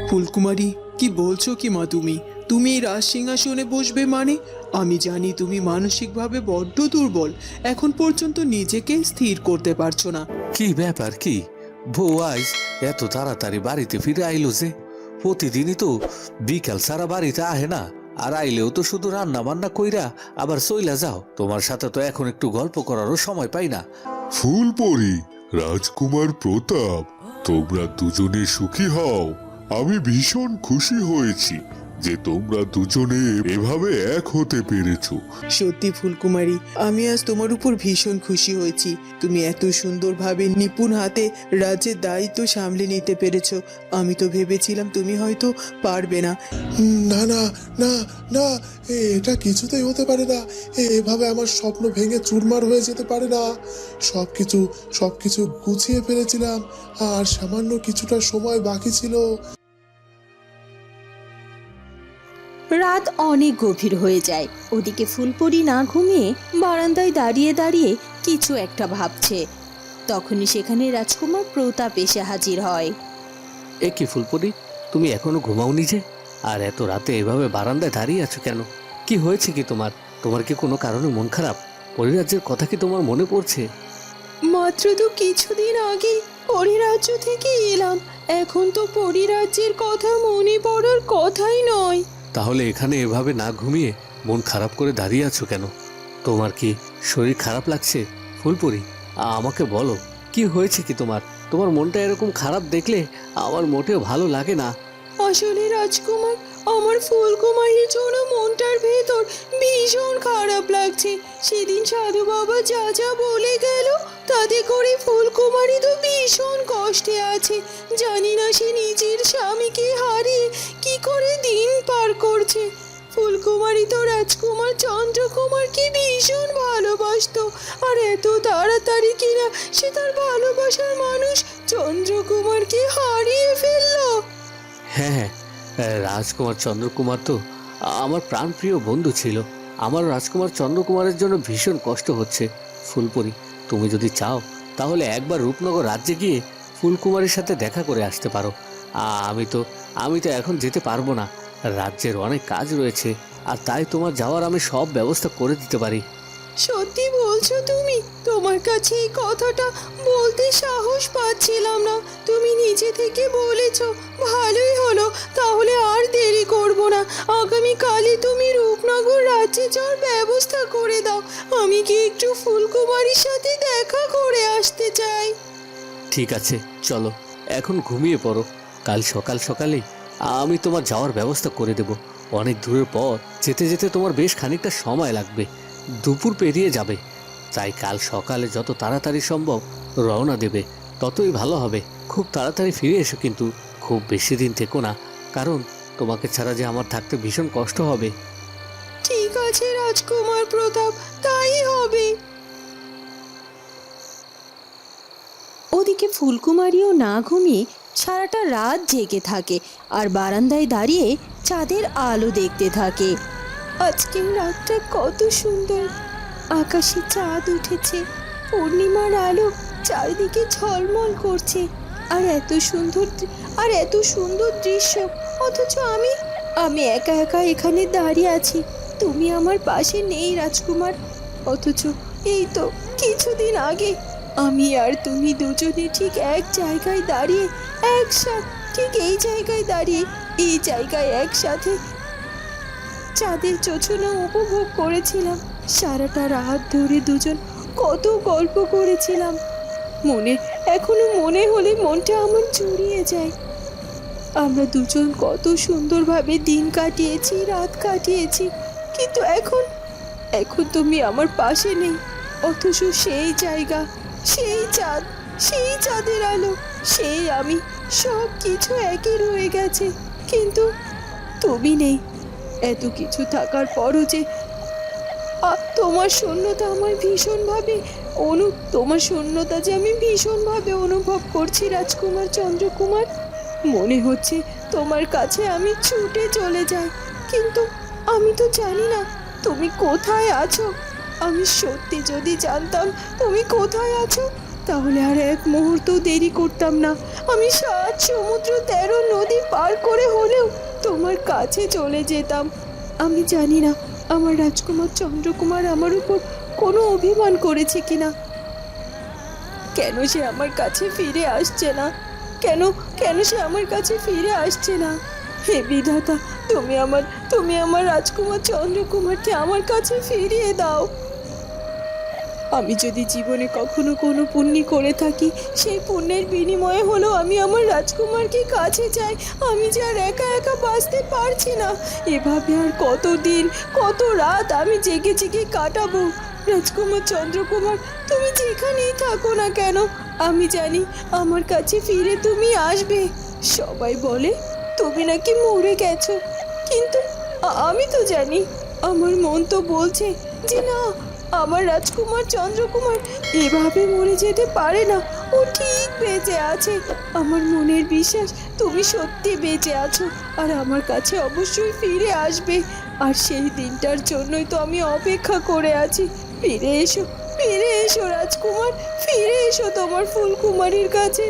ফুলকুমারী, কি বলছো কি মা? তুমি তুমি এই রাজ সিংহাসনে বসবে মানে? আমি জানি তুমি মানসিকভাবে বড্ড দুর্বল, এখন পর্যন্ত নিজেকে স্থির করতে পারছো না। কি ব্যাপার? কি বউ আজ এত তাড়াতাড়ি বাড়িতে ফিরে আইলো যে? প্রতিদিনই তো বিকাল সারা বাড়িতে আহে না, আর আইলেও তো শুধু রান্না বান্না কইরা আবার চইলা যাও। তোমার সাথে তো এখন একটু গল্প করারও সময় পাই না। ফুলপরি, রাজকুমার প্রতাপ, তোমরা দুজনে সুখী হও। আমি ভীষণ খুশি হয়েছি যে তোমরা দুজনে এভাবে এক হতে পেরেছো। সত্যি ফুলকুমারী, আমি আজ তোমার উপর ভীষণ খুশি হয়েছি। তুমি এত সুন্দরভাবে নিপুণ হাতে রাজ্যের দায়িত্ব সামলে নিতে পেরেছো। আমি তো ভেবেছিলাম তুমি হয়তো পারবে না। না না না না, এটা কিছুতেই হতে পারে না। এভাবে আমার স্বপ্ন ভেঙে চুরমার হয়ে যেতে পারে না। সবকিছু গুছিয়ে ফেলেছিলাম, আর সামান্য কিছুটা সময় বাকি ছিল। রাত অনেক গভীর হয়ে যায়। ওদিকে ফুলপরি না ঘুমিয়ে বারান্দায় দাঁড়িয়ে দাঁড়িয়ে কিছু একটা ভাবছে। তখনই সেখানে রাজকুমার প্রতাপ এসে হাজির হয়। এ কি ফুলপরি, তুমি এখনো ঘুমাওনি যে? আর এত রাতে এভাবে বারান্দায় দাঁড়িয়ে আছো কেন? কি হয়েছে কি তোমার? তোমার কি কোনো কারণে মন খারাপ? পরিরাজ্যের কথা কি তোমার মনে পড়ছে? মাত্র তো কিছুদিন আগে পরিরাজ্য থেকে এলাম, এখন তো পরিরাজ্যের কথা মনে পড়ার কথাই নয়। তাহলে এখানে এভাবে না ঘুমিয়ে মন খারাপ করে দাঁড়িয়ে আছো কেন? তোমার কি শরীর খারাপ লাগছে? ফুলপরি, আমাকে বলো, কি হয়েছে কি তোমার? তোমার মনটা এরকম খারাপ দেখলে আমার মোটেও ভালো লাগে না। আসলে রাজকুমার, আমার ফুলকুমারীর জন্য মনটার ভেতর ভীষণ খারাপ লাগছে। সেদিন সাধু বাবা যা যা বলে গেল তাতে করে ফুলকুমারী তো ভীষণ কষ্টে আছে। জানি না সে নিজের স্বামীকে হারিয়ে কি করে দিন পার করছে। ফুলকুমারী তো রাজকুমার চন্দ্রকুমারকে ভীষণ ভালোবাসতো, আর এত তাড়াতাড়ি কিনা সে তার ভালোবাসার মানুষ চন্দ্রকুমারকে হারিয়ে ফেললো। হ্যাঁ, রাজকুমার চন্দ্রকুমার তো আমার প্রাণপ্রিয় বন্ধু ছিল। আমার রাজকুমার চন্দ্রকুমারের জন্য ভীষণ কষ্ট হচ্ছে। ফুলপরি, তুমি যদি চাও তাহলে একবার রূপনগর রাজ্যে গিয়ে ফুলকুমারের সাথে দেখা করে আসতে পারো। আমি তো এখন যেতে পারবো না, রাজ্যের অনেক কাজ রয়েছে, আর তাই তোমার যাওয়ার আমি সব ব্যবস্থা করে দিতে পারি। সত্যি বলছো তুমি? তোমার কাছে এই কথাটা বলতে সাহস পাচ্ছিলাম না, তুমি নিজে থেকে বলেছো। ভালোই হলো, তাহলে আর দেরি করব না। আগামীকালই তুমি রূপনগর রাজ্যে যাওয়ার ব্যবস্থা করে দাও। আমি কি একটু ফুলকুমারীর সাথে দেখা করে আসতে চাই। ঠিক আছে, চলো এখন ঘুমিয়ে পড়ো। কাল সকাল সকালেই আমি তোমার যাওয়ার ব্যবস্থা করে দেব। অনেক দূরের পথ, যেতে যেতে তোমার বেশ খানিকটা সময় লাগবে, দুপুর পেরিয়ে যাবে। তাই কাল সকালে যত তাড়াতাড়ি সম্ভব রওনা দেবে, ততই ভালো হবে। খুব তাড়াতাড়ি ফিরে এসো, কিন্তু খুব বেশি দিন থেকো না, কারণ তোমাকে ছাড়া যে আমার থাকতে ভীষণ কষ্ট হবে। ঠিক আছে রাজকুমার প্রতাপ, তাই হবে। ওদিকে ফুলকুমারীও না ঘুমিয়ে সারাটা রাত জেগে থাকে, আর বারান্দায় দাঁড়িয়ে চাঁদের আলো দেখতে থাকে। আজকের রাতটা কত সুন্দর, আকাশে চাঁদ উঠেছে, পূর্ণিমার আলো চারিদিকে ঝলমল করছে, আর এত সুন্দর দৃশ্য। অথচ আমি একা একা এখানে দাঁড়িয়ে আছি, তুমি আমার পাশে নেই রাজকুমার। অথচ এই তো কিছুদিন আগে আমি আর তুমি দুজনে ঠিক এক জায়গায় দাঁড়িয়ে, এই জায়গায় একসাথে চাঁদের যোজনা উপভোগ করেছিলাম। সারাটা রাত ধরে দুজন কত গল্প করেছিলাম। এখনো মনে হলে মনটা আমার জুড়িয়ে যায়। আমরা দুজন কত সুন্দরভাবে দিন কাটিয়েছি, রাত কাটিয়েছি, কিন্তু এখন তুমি আমার পাশে নেই। অথচ সেই জায়গা, সেই চাঁদ, সেই চাঁদের আলো, সেই আমি, সব কিছু একই রয়ে গেছে, কিন্তু তুমি নেই। এত কিছু থাকার পরও যে তোমার শূন্যতা আমি ভীষণভাবে অনুভব করছি রাজকুমার চন্দ্রকুমার। মনে হচ্ছে তোমার কাছে আমি ছুটে চলে যাই, কিন্তু আমি তো জানি না তুমি কোথায় আছো। আমি সত্যি যদি জানতাম তুমি কোথায় আছো, তাহলে আর এক মুহূর্ত দেরি করতাম না, আমি 7 সমুদ্র 13 নদী পার করে হলেও তোমার কাছে চলে যেতাম। আমি জানি না আমার রাজকুমার চন্দ্রকুমার আমার উপর কোনো অভিমান করেছে কিনা। কেন সে আমার কাছে ফিরে আসছে না? কেন কেন সে আমার কাছে ফিরে আসছে না? হে বিধাতা, তুমি আমার রাজকুমার চন্দ্রকুমারকে আমার কাছে ফিরিয়ে দাও। আমি যদি জীবনে কখনো কোনো পুণ্য করে থাকি, সেই পুণ্যের বিনিময়ে হলো আমি আমার রাজকুমারকে কাছে চাই। আমি যে আর একা একা বাঁচতে পারছি না। এভাবে আর কত দিন কত রাত আমি জেগে জেগে কাটাবো। রাজকুমার চন্দ্রকুমার, তুমি যেখানেই থাকো না কেন, আমি জানি আমার কাছে ফিরে তুমি আসবে। সবাই বলে তুমি নাকি মরে গেছো, কিন্তু আমি তো জানি, আমার মন তো বলছে যে না, আমার রাজকুমার চন্দ্রকুমার এভাবে মরে যেতে পারে না, ও ঠিক বেঁচে আছে। আমার মনের বিশ্বাস তুমি সত্যি বেঁচে আছো আর আমার কাছে অবশ্যই ফিরে আসবে। আর সেই দিনটার জন্যই তো আমি অপেক্ষা করে আছি। ফিরে এসো, ফিরে এসো রাজকুমার, ফিরে এসো তোমার ফুলকুমারীর কাছে।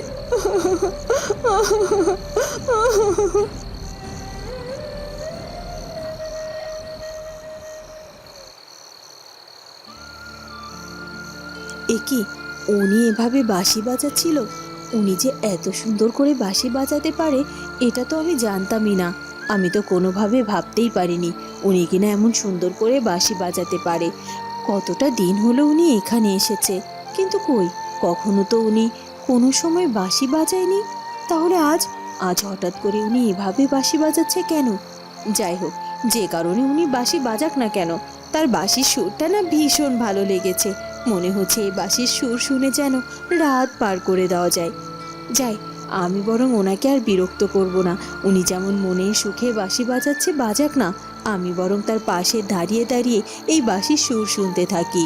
একি, উনি এভাবে বাঁশি বাজাচ্ছিল? উনি যে এত সুন্দর করে বাঁশি বাজাতে পারে এটা তো আমি জানতামই না। আমি তো কোনোভাবে ভাবতেই পারিনি উনি কিনা এমন সুন্দর করে বাঁশি বাজাতে পারে। কতটা দিন হলো উনি এখানে এসেছে, কিন্তু কই কখনো তো উনি কোনো সময় বাঁশি বাজায়নি। তাহলে আজ আজ হঠাৎ করে উনি এভাবে বাঁশি বাজাচ্ছে কেন? যাই হোক, যে কারণে উনি বাঁশি বাজাক না কেন, তার বাঁশির সুরটা না ভীষণ ভালো লেগেছে। মনে হচ্ছে এই বাঁশির সুর শুনে যেন রাত পার করে দেওয়া যায়। যাই, আমি বরং ওনাকে আর বিরক্ত করব না। উনি যেমন মনের সুখে বাঁশি বাজাচ্ছে বাজাক না, আমি বরং তার পাশে দাঁড়িয়ে দাঁড়িয়ে এই বাঁশির সুর শুনতে থাকি।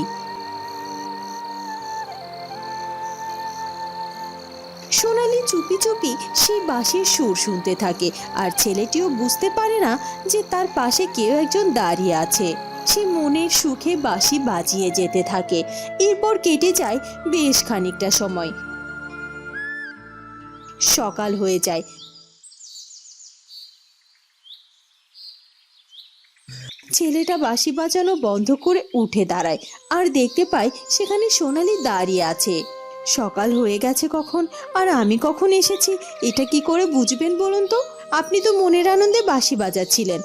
সোনালি চুপি চুপি সেই বাঁশির সুর শুনতে থাকে, আর ছেলেটিও বুঝতে পারে না যে তার পাশে কেউ একজন দাঁড়িয়ে আছে। সে মনের সুখে বাঁশি বাজিয়ে যেতে থাকে। এরপর কেটে যায় বেশ খানিকটা সময়। সকাল হয়ে যায়। ছেলেটা বাঁশি বাজানো বন্ধ করে উঠে দাঁড়ায় আর দেখতে পায় সেখানে সোনালি দাঁড়িয়ে আছে। সকাল হয়ে গেছে কখন, আর আমি কখন এসেছি এটা কি করে বুঝবেন বলুন তো? আপনি তো মনের আনন্দে বাঁশি বাজাচ্ছিলেন।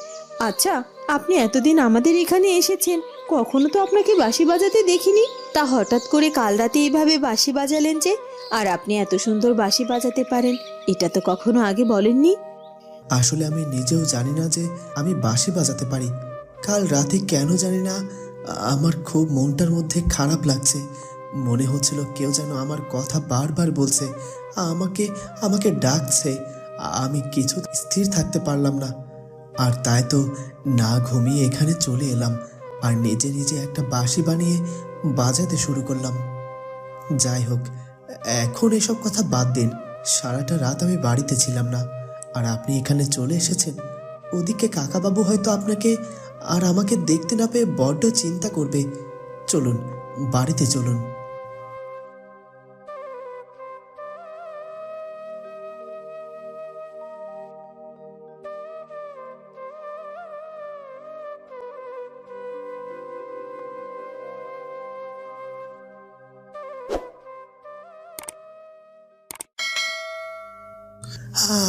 আচ্ছা, আপনি এতদিন আমাদের এখানে এসেছেন, কখনো তো আপনাকে বাঁশি বাজাতে দেখিনি। তা হঠাৎ করে কাল রাতে এইভাবে বাঁশি বাজালেন যে? আর আপনি এত সুন্দর বাঁশি বাজাতে পারেন এটা তো কখনো আগে বলেননি। আসলে আমি নিজেও জানি না যে আমি বাঁশি বাজাতে পারি। কাল রাতে কেন জানি না আমার খুব মনটার মধ্যে খারাপ লাগছে। মনে হচ্ছিল কেউ যেন আমার কথা বারবার বলছে, আমাকে আমাকে ডাকছে। আমি কিছু স্থির থাকতে পারলাম না, আর তাই তো না ঘুমিয়ে এখানে চলে এলাম আর নিজে নিজে একটা বাঁশি বানিয়ে বাজাতে শুরু করলাম। যাই হোক, এখন এসব কথা বাদ দিন। সারাটা রাত আমি বাড়িতে ছিলাম না, আর আপনি এখানে চলে এসেছেন। ওদিকে কাকাবাবু হয়তো আপনাকে আর আমাকে দেখতে না পেয়ে বড্ড চিন্তা করবে। চলুন, বাড়িতে চলুন।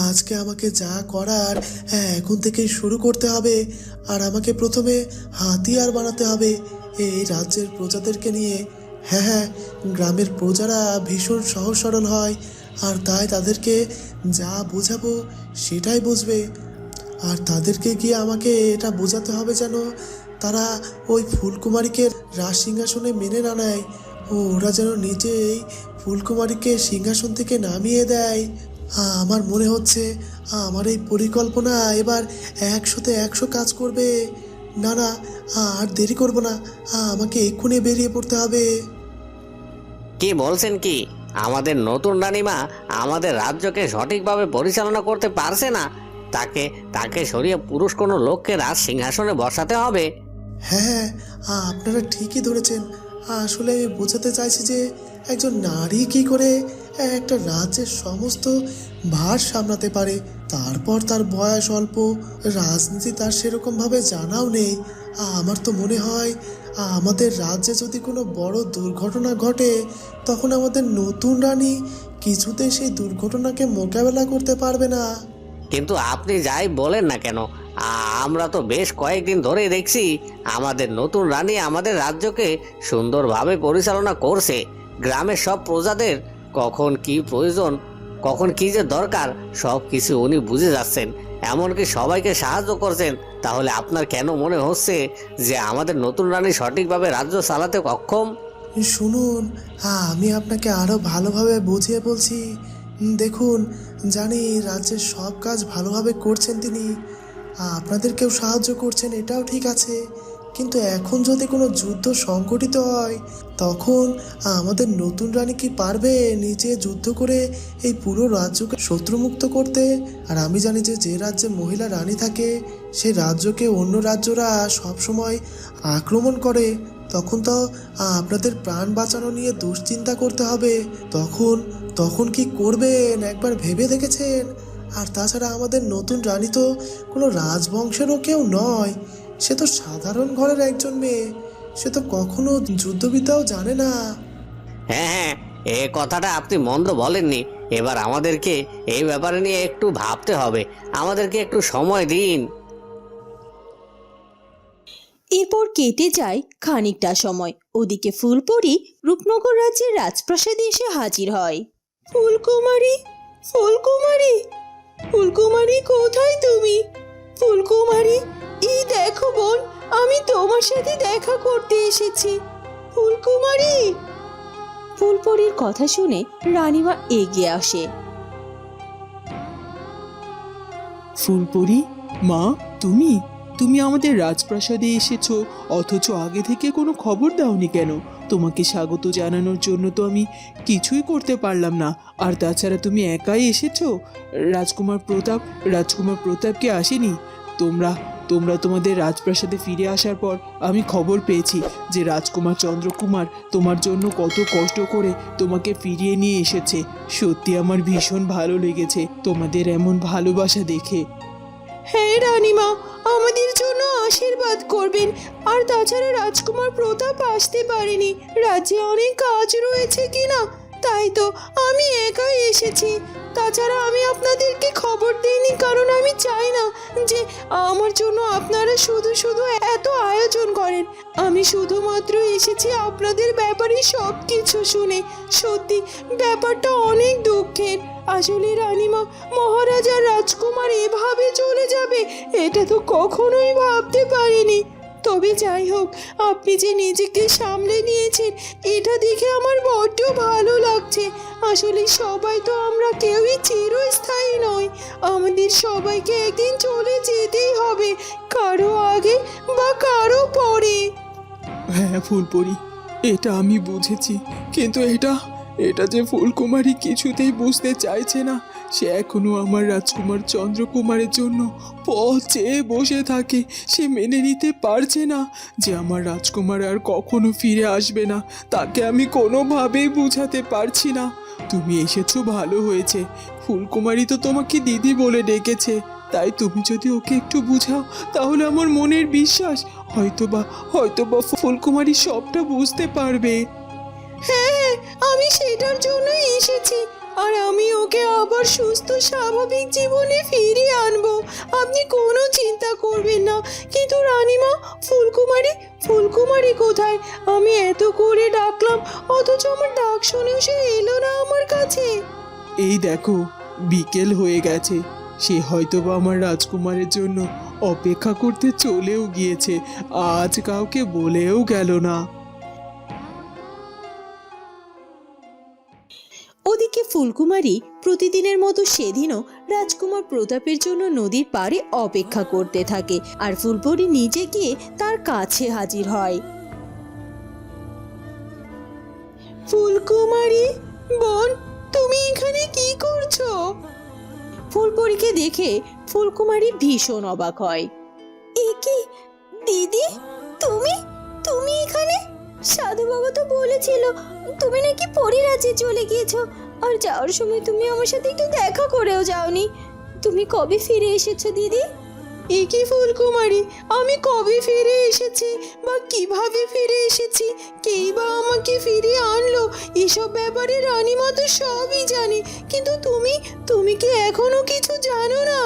আজকে আমাকে যা করার এখন থেকে শুরু করতে হবে। আর আমাকে প্রথমে হাতিয়ার বানাতে হবে এই রাজ্যের প্রজাদেরকে নিয়ে। হ্যাঁ হ্যাঁ, গ্রামের প্রজারা ভীষণ সহজ সরল হয়, আর তাই তাদেরকে যা বোঝাবো সেটাই বুঝবে। আর তাদেরকে গিয়ে আমাকে এটা বোঝাতে হবে যেন তারা ওই ফুলকুমারীকে রাজ সিংহাসনে মেনে না নেয়। ওরা যেন নিজেই ফুলকুমারীকে সিংহাসন থেকে নামিয়ে দেয়। আমার মনে হচ্ছে আমার এই পরিকল্পনা এবার 100তে 100 কাজ করবে। না না, আর দেরি করব না, আমাকে এক্ষুনি বেরিয়ে পড়তে হবে। কি বলছেন কি? আমাদের নতুন রানীমা আমাদের রাজ্যকে সঠিকভাবে পরিচালনা করতে পারছে না, তাকে তাকে সরিয়ে পুরুষ কোনো লোককে রাজ সিংহাসনে বসাতে হবে? হ্যাঁ, আপনারা ঠিকই ধরেছেন। আসলে আমি বোঝাতে চাইছি যে একজন নারী কি করে একটা রাজ্যের সমস্ত ভার সামলাতে পারে। তারপর তার বয়স অল্প, রাজনীতি তার সেরকমভাবে জানাও নেই। আমার তো মনে হয় আমাদের রাজ্যে যদি কোনো বড় দুর্ঘটনা ঘটে, তখন আমাদের নতুন রানী কিছুতেই সেই দুর্ঘটনাকে মোকাবেলা করতে পারবে না। কিন্তু আপনি যাই বলেন না কেন, আমরা তো বেশ কয়েকদিন ধরেই দেখছি আমাদের নতুন রানী আমাদের রাজ্যকে সুন্দরভাবে পরিচালনা করছে। গ্রামের সব প্রজাদের কখন কি প্রয়োজন, কখন কি যে দরকার, সব কিছু উনি বুঝে যাচ্ছেন, এমনকি সবাইকে সাহায্য করছেন। তাহলে আপনার কেন মনে হচ্ছে যে আমাদের নতুন রানী সঠিকভাবে রাজ্য চালাতে অক্ষম? শুনুন, আমি আপনাকে আরও ভালোভাবে বুঝিয়ে বলছি। দেখুন, জানি রাজ্যের সব কাজ ভালোভাবে করছেন তিনি, আপনাদেরকেও সাহায্য করছেন, এটাও ঠিক আছে। কিন্তু এখন যদি কোনো যুদ্ধ সংঘটিত হয়, তখন আমাদের নতুন রানী কি পারবে নিজে যুদ্ধ করে এই পুরো রাজ্যকে শত্রুমুক্ত করতে? আর আমি জানি যে যে রাজ্যে মহিলা রানী থাকে, সেই রাজ্যকে অন্য রাজ্যরা সবসময় আক্রমণ করে। তখন তো আপনাদের প্রাণ বাঁচানো নিয়ে দুশ্চিন্তা করতে হবে। তখন কি করবেন একবার ভেবে দেখেছেন? আর তাছাড়া আমাদের নতুন রানী তো কোনো রাজবংশেরও কেউ নয়, সে তো সাধারণ ঘরের একজন মেয়ে, সে তো কখনো যুদ্ধবিদ্যাও জানে না। হ্যাঁ হ্যাঁ, এ কথাটা আপনি মন্দ বলেননি। এবার আমাদেরকে এই ব্যাপারে নিয়ে একটু ভাবতে হবে, আমাদেরকে একটু সময় দিন। এরপর কেটে যায় খানিকটা সময়। ওদিকে ফুলপরি রূপনগর রাজ্যের রাজপ্রাসাদে এসে হাজির হয়। ফুলকুমারী, ফুলকুমারী, ফুলকুমারী, কোথায় তুমি? ফুলকুমারী, এই দেখো বোন, আমি তোমার সাথে দেখা করতে এসেছি। ফুলকুমারী। ফুলপরির কথা শুনে রানীমা এগিয়ে আসে। ফুলপরি, মা, তুমি তুমি আমাদের রাজপ্রাসাদে এসেছো, অথচ আগে থেকে কোনো খবর দাওনি কেন? তোমাকে স্বাগত জানানোর জন্য তো আমি কিছুই করতে পারলাম না। আর তাছাড়া তুমি একাই এসেছো, রাজকুমার প্রতাপকে আসেনি? তোমরা তোমরা তোমাদের রাজপ্রাসাদে ফিরে আসার পর আমি খবর পেয়েছি যে রাজকুমার চন্দ্রকুমার তোমার জন্য কত কষ্ট করে তোমাকে ফিরিয়ে নিয়ে এসেছে। সত্যি আমার ভীষণ ভালো লেগেছে তোমাদের এমন ভালোবাসা দেখে। হ্যাঁ রানীমা, আমাদের জন্য আশীর্বাদ করবেন। আর তাছাড়া রাজকুমার প্রতাপ আসতে পারেনি, রাজ্যে অনেক কাজ রয়েছে কিনা, তাই তো আমি একাই এসেছি। তাছাড়া আমি আপনাদেরকে খবর দিইনি, কারণ আমি চাই না যে আমার জন্য আপনারা শুধু শুধু এত আয়োজন করেন। আমি শুধুমাত্র এসেছি আপনাদের ব্যাপারে সব কিছু শুনে। সত্যি ব্যাপারটা অনেক দুঃখের। আসলে রানীমা, মহারাজার রাজকুমার এভাবে চলে যাবে এটা তো কখনোই ভাবতে পারিনি। তবে যাই হোক, আপনি যে নিজেকে সামলে নিয়েছেন এটা দেখে আমার বড্ড ভালো লাগছে। আসলে সবাই তো আমরা কেউই চিরস্থায়ী নয়, আমাদের সবাইকে একদিন চলে যেতেই হবে, কারো আগে বা কারো পরে। হ্যাঁ ফুলপরি, এটা আমি বুঝেছি, কিন্তু এটা যে ফুলকুমারী কিছুতেই বুঝতে চাইছে না। সে এখনো আমার রাজকুমার চন্দ্রকুমারের জন্য পথ চেয়ে বসে থাকে। সে মেনে নিতে পারছে না যে আমার রাজকুমার আর কখনো ফিরে আসবে না। তাকে আমি কোনোভাবেই বোঝাতে পারছি না। তুমি এসেছো ভালো হয়েছে। ফুলকুমারী তো তোমাকে দিদি বলে ডেকেছে, তাই তুমি যদি ওকে একটু বুঝাও, তাহলে আমার মনের বিশ্বাস হয়তোবা ফুলকুমারী সবটা বুঝতে পারবে। হ্যাঁ, আমি সেটার জন্যই এসেছি। আর আমি ওকে আবার সুস্থ স্বাভাবিক জীবনে ফিরিয়ে আনবো, আপনি কোনো চিন্তা করবেন না। কিন্তু রানীমা, ফুলকুমারী কোথায়? আমি এত করে ডাকলাম, অথচ আমার ডাক শুনেও সে এলো না আমার কাছে। এই দেখো, বিকেল হয়ে গেছে। সে হয়তোবা আমার রাজকুমারের জন্য অপেক্ষা করতে চলেও গিয়েছে, আজ কাউকে বলেও গেল না। ওদিকে ফুলকুমারী প্রতিদিনের মতো সেদিনও রাজকুমার প্রতাপের জন্য নদীর পাড়ে অপেক্ষা করতে থাকে। আর ফুলপরি নিজে গিয়ে তার কাছে হাজির হয়। ফুলকুমারী বোন, তুমি এখানে কি করছো? ফুলপরিকে দেখে ফুলকুমারী ভীষণ অবাক হয়। এ কি দিদি, তুমি এখানে? সাধু বাবা তো বলেছিল তুমি নাকি পরিরাজ্যে চলে গিয়েছো, আর যাওয়ার সময় তুমি আমার সাথে একটু দেখা করেও যাওনি। তুমি কবে ফিরে এসেছো দিদি? এ কি ফুলকুমারী, আমি কবে ফিরে এসেছি বা কিভাবে ফিরে এসেছি, কেই বা আমাকে ফিরিয়ে আনলো, এসব ব্যাপারে রানীমা তো সবই জানে, কিন্তু তুমি কি এখনো কিছু জানো না?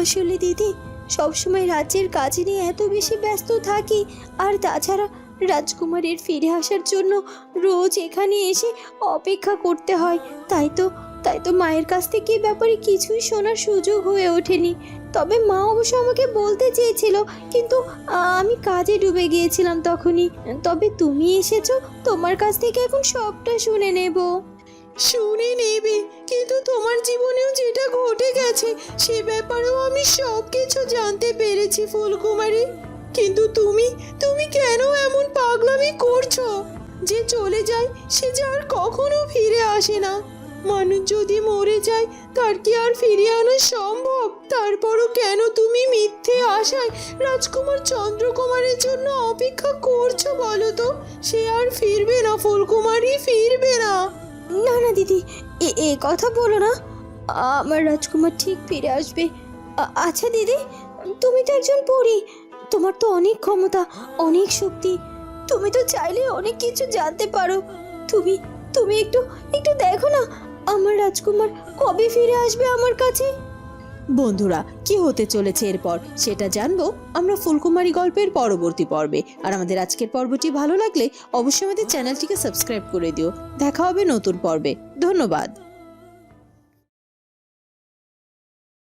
আসলে দিদি সবসময় রাজ্যের কাজ নিয়ে এত বেশি ব্যস্ত থাকি, আর তাছাড়া রাজকুমারীর ফিরে আসার জন্য রোজ এখানে এসে অপেক্ষা করতে হয়। তাই তো মায়ের কাছ থেকে এই ব্যাপারে কিছুই শোনার সুযোগ হয়ে ওঠেনি। তবে মা অবশ্য আমাকে বলতে চেয়েছিল, কিন্তু আমি কাজে ডুবে গিয়েছিলাম তখনই। তবে তুমি এসেছো, তোমার কাছ থেকে এখন সবটা শুনে নেব। শুনে নেবে, কিন্তু তোমার জীবনেও যেটা ঘটে গেছে সে ব্যাপারেও আমি সব কিছু জানতে পেরেছি ফুলকুমারী। কিন্তু তুমি কেন এমন পাগলামি করছো? যে চলে যায় সে যে আর কখনো ফিরে আসে না। মানুষ যদি মরে যায় তার কি আর ফিরিয়ে আনা সম্ভব? তারপরও কেন তুমি মিথ্যে আশায় রাজকুমার চন্দ্রকুমারের জন্য অপেক্ষা করছো বলো তো? সে আর ফিরবে না ফুলকুমারী, ফিরবে না। না না দিদি, এ কথা বলো না। আমার রাজকুমার ঠিক ফিরে আসবে। আচ্ছা দিদি, তুমি তো একজন পরী, তোমার তো অনেক ক্ষমতা, অনেক শক্তি, তুমি তো চাইলে অনেক কিছু জানতে পারো। তুমি একটু দেখো না আমার রাজকুমার কবে ফিরে আসবে আমার কাছে। বন্ধুরা, কি হতে চলেছে এরপর সেটা জানবো আমরা ফুলকুমারী গল্পের পরবর্তী পর্বে। আর আমাদের আজকের পর্বটি ভালো লাগলে অবশ্যই আমাদের চ্যানেলটিকে সাবস্ক্রাইব করে দিও। দেখা হবে নতুন পর্বে। ধন্যবাদ।